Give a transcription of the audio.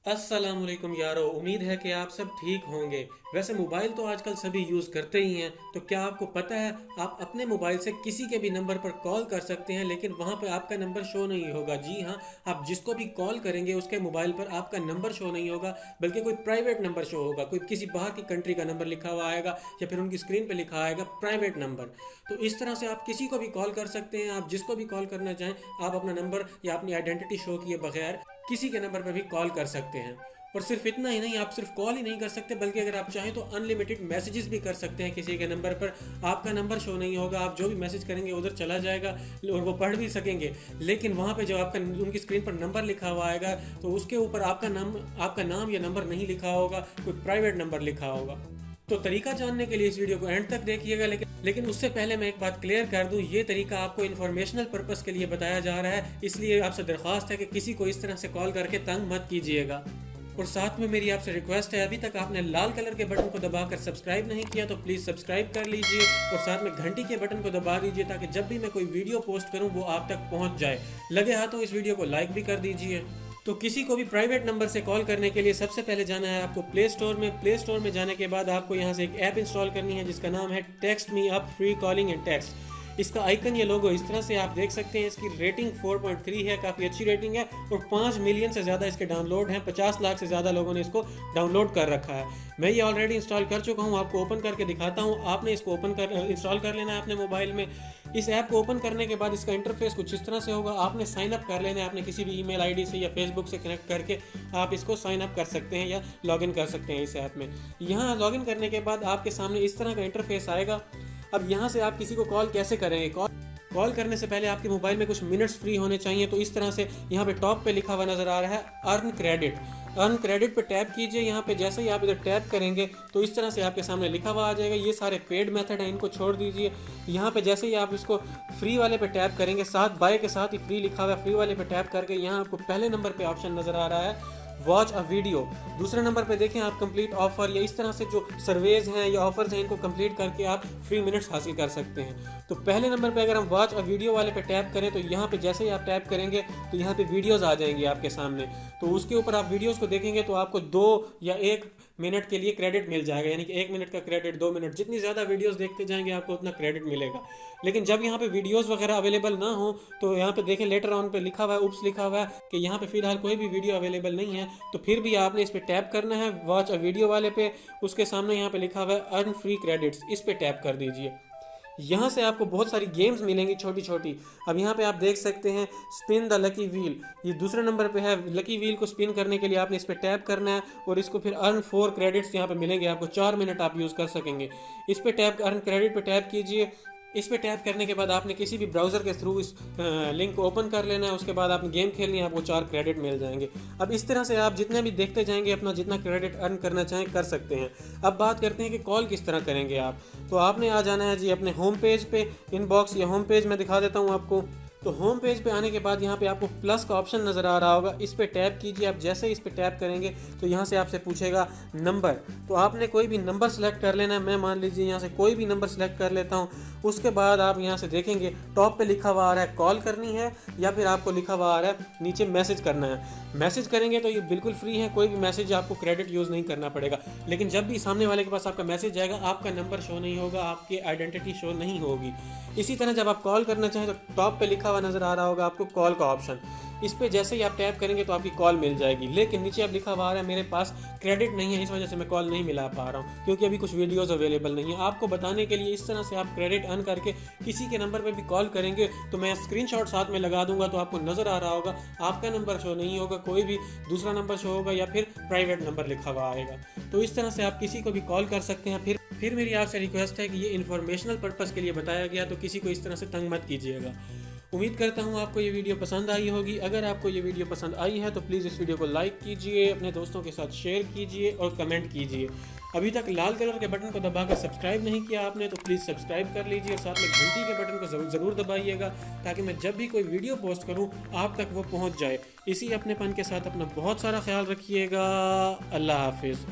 अस्सलाम वालेकुम यारो, उम्मीद है कि आप सब ठीक होंगे। वैसे मोबाइल तो आजकल सभी यूज़ करते ही हैं, तो क्या आपको पता है आप अपने मोबाइल से किसी के भी नंबर पर कॉल कर सकते हैं, लेकिन वहाँ पर आपका नंबर शो नहीं होगा। जी हाँ, आप जिसको भी कॉल करेंगे उसके मोबाइल पर आपका नंबर शो नहीं होगा, बल्कि कोई प्राइवेट नंबर शो होगा। कोई किसी बाहर की कंट्री का नंबर लिखा हुआ आएगा या फिर उनकी स्क्रीन पर लिखा आएगा प्राइवेट नंबर। तो इस तरह से आप किसी को भी कॉल कर सकते हैं। आप जिसको भी कॉल करना चाहें, आप अपना नंबर या अपनी आइडेंटिटी शो किए बगैर किसी के नंबर पर भी कॉल कर सकते हैं। और सिर्फ इतना ही नहीं, आप सिर्फ कॉल ही नहीं कर सकते, बल्कि अगर आप चाहें तो अनलिमिटेड मैसेजेस भी कर सकते हैं किसी के नंबर पर। आपका नंबर शो नहीं होगा, आप जो भी मैसेज करेंगे उधर चला जाएगा और वो पढ़ भी सकेंगे, लेकिन वहाँ पे जो आपका उनकी स्क्रीन पर नंबर लिखा हुआ आएगा तो उसके ऊपर आपका नाम या नंबर नहीं लिखा होगा, कोई प्राइवेट नंबर लिखा होगा। तो तरीका जानने के लिए इस वीडियो को एंड तक देखिएगा, लेकिन उससे पहले मैं एक बात क्लियर कर दूं, ये तरीका आपको इन्फॉर्मेशनल पर्पस के लिए बताया जा रहा है, इसलिए आपसे दरख्वास्त है कि किसी को इस तरह से कॉल करके तंग मत कीजिएगा। और साथ में मेरी आपसे रिक्वेस्ट है, अभी तक आपने लाल कलर के बटन को दबाकर सब्सक्राइब नहीं किया तो प्लीज़ सब्सक्राइब कर लीजिए और साथ में घंटी के बटन को दबा दीजिए, ताकि जब भी मैं कोई वीडियो पोस्ट करूं वो आप तक पहुंच जाए। लगे हाथों इस वीडियो को लाइक भी कर दीजिए। तो किसी को भी प्राइवेट नंबर से कॉल करने के लिए सबसे पहले जाना है आपको प्ले स्टोर में। प्ले स्टोर में जाने के बाद आपको यहाँ से एक ऐप इंस्टॉल करनी है जिसका नाम है text me up free calling and text. इसका आइकन, ये लोगो इस तरह से आप देख सकते हैं। इसकी रेटिंग 4.3 है, काफ़ी अच्छी रेटिंग है और 5 मिलियन से ज़्यादा इसके डाउनलोड हैं। 50 लाख से ज़्यादा लोगों ने इसको डाउनलोड कर रखा है। मैं ये ऑलरेडी इंस्टॉल कर चुका हूँ, आपको ओपन करके दिखाता हूँ। आपने इसको इंस्टॉल कर लेना है अपने मोबाइल में। इस ऐप को ओपन करने के बाद इसका इंटरफेस कुछ इस तरह से होगा। आपने साइन अप कर लेना है अपने किसी भी ईमेल आईडी से या फेसबुक से कनेक्ट करके आप इसको साइन अप कर सकते हैं या लॉगिन कर सकते हैं इस ऐप में। यहाँ लॉगिन करने के बाद आपके सामने इस तरह का इंटरफेस आएगा। अब यहाँ से आप किसी को कॉल कैसे करेंगे? कॉल करने से पहले आपके मोबाइल में कुछ मिनट्स फ्री होने चाहिए। तो इस तरह से यहाँ पे टॉप पे लिखा हुआ नज़र आ रहा है अर्न क्रेडिट। अर्न क्रेडिट पे टैप कीजिए। यहाँ पे जैसे ही आप इधर टैप करेंगे तो इस तरह से आपके सामने लिखा हुआ आ जाएगा। ये सारे पेड मेथड हैं, इनको छोड़ दीजिए। यहाँ पे जैसे ही आप इसको फ्री वाले पे टैप करेंगे, साथ बाय के साथ ही फ्री लिखा हुआ है, फ्री वाले पे टैप करके यहाँ आपको पहले नंबर पे ऑप्शन नज़र आ रहा है वॉच अ वीडियो। दूसरे नंबर पे देखें आप कंप्लीट ऑफर, या इस तरह से जो सर्वेज हैं या ऑफर्स हैं इनको कंप्लीट करके आप फ्री मिनट्स हासिल कर सकते हैं। तो पहले नंबर पे अगर हम वॉच अ वीडियो वाले पे टैप करें तो यहाँ पे जैसे ही आप टैप करेंगे तो यहाँ पे वीडियोस आ जाएंगी आपके सामने। तो उसके ऊपर आप वीडियोस को देखेंगे तो आपको 2 या 1 मिनट के लिए क्रेडिट मिल जाएगा, यानी कि 1 मिनट का क्रेडिट, 2 मिनट, जितनी ज़्यादा वीडियोस देखते जाएंगे आपको उतना क्रेडिट मिलेगा। लेकिन जब यहाँ पे वीडियोस वगैरह अवेलेबल ना हो तो यहाँ पे देखें लेटर ऑन पे लिखा हुआ है, उप्स लिखा हुआ है कि यहाँ पे फिलहाल कोई भी वीडियो अवेलेबल नहीं है। तो फिर भी आपने इस पे टैप करना है वॉच अ वीडियो वाले पे। उसके सामने यहाँ पे लिखा हुआ है अर्न फ्री क्रेडिट्स, इस पे टैप कर दीजिए। यहाँ से आपको बहुत सारी गेम्स मिलेंगी छोटी छोटी। अब यहाँ पे आप देख सकते हैं स्पिन द लकी व्हील, ये दूसरे नंबर पे है। लकी व्हील को स्पिन करने के लिए आपने इस पे टैप करना है और इसको फिर अर्न 4 क्रेडिट्स यहाँ पे मिलेंगे आपको। 4 मिनट आप यूज़ कर सकेंगे। इस पे टैप, अर्न क्रेडिट पे टैप कीजिए। इस पे टैप करने के बाद आपने किसी भी ब्राउज़र के थ्रू इस लिंक को ओपन कर लेना है। उसके बाद आपने गेम खेलनी है, आपको 4 क्रेडिट मिल जाएंगे। अब इस तरह से आप जितने भी देखते जाएंगे अपना जितना क्रेडिट अर्न करना चाहें कर सकते हैं। अब बात करते हैं कि कॉल किस तरह करेंगे आप। तो आपने आ जाना है जी अपने होम पेज पे, इनबॉक्स या होम पेज में दिखा देता हूँ आपको। तो होम पेज पे आने के बाद यहाँ पे आपको प्लस का ऑप्शन नज़र आ रहा होगा, इस पे टैप कीजिए। आप जैसे ही इस पे टैप करेंगे तो यहाँ से आपसे पूछेगा नंबर। तो आपने कोई भी नंबर सेलेक्ट कर लेना है। मैं मान लीजिए यहाँ से कोई भी नंबर सेलेक्ट कर लेता हूँ। उसके बाद आप यहाँ से देखेंगे टॉप पे लिखा हुआ आ रहा है कॉल करनी है, या फिर आपको लिखा हुआ आ रहा है नीचे मैसेज करना है। मैसेज करेंगे तो ये बिल्कुल फ्री है, कोई भी मैसेज आपको क्रेडिट यूज़ नहीं करना पड़ेगा। लेकिन जब भी सामने वाले के पास आपका मैसेज जाएगा आपका नंबर शो नहीं होगा, आपकी आइडेंटिटी शो नहीं होगी। इसी तरह जब आप कॉल करना चाहें तो टॉप पे लिखा हुआ नज़र आ रहा होगा आपको कॉल का ऑप्शन। इस पे जैसे ही आप टैप करेंगे तो आपकी कॉल मिल जाएगी। लेकिन नीचे अब लिखा हुआ आ रहा है मेरे पास क्रेडिट नहीं है, इस वजह से मैं कॉल नहीं मिला पा रहा हूँ, क्योंकि अभी कुछ वीडियोस अवेलेबल नहीं है। आपको बताने के लिए इस तरह से आप क्रेडिट अर्न करके किसी के नंबर पे भी कॉल करेंगे तो मैं स्क्रीनशॉट साथ में लगा दूंगा, तो आपको नज़र आ रहा होगा आपका नंबर शो नहीं होगा, कोई भी दूसरा नंबर शो होगा या फिर प्राइवेट नंबर लिखा हुआ आएगा। तो इस तरह से आप किसी को भी कॉल कर सकते हैं। फिर मेरी आपसे रिक्वेस्ट है कि ये इन्फॉर्मेशनल पर्पज़ के लिए बताया गया, तो किसी को इस तरह से तंग मत कीजिएगा। उम्मीद करता हूँ आपको ये वीडियो पसंद आई होगी। अगर आपको ये वीडियो पसंद आई है तो प्लीज़ इस वीडियो को लाइक कीजिए, अपने दोस्तों के साथ शेयर कीजिए और कमेंट कीजिए। अभी तक लाल कलर के बटन को दबाकर सब्सक्राइब नहीं किया आपने तो प्लीज़ सब्सक्राइब कर लीजिए और साथ में घंटी के बटन को ज़रूर दबाइएगा, ताकि मैं जब भी कोई वीडियो पोस्ट करूँ आप तक वो पहुँच जाए। इसी अपनेपन के साथ अपना बहुत सारा ख्याल रखिएगा। अल्लाह हाफिज़।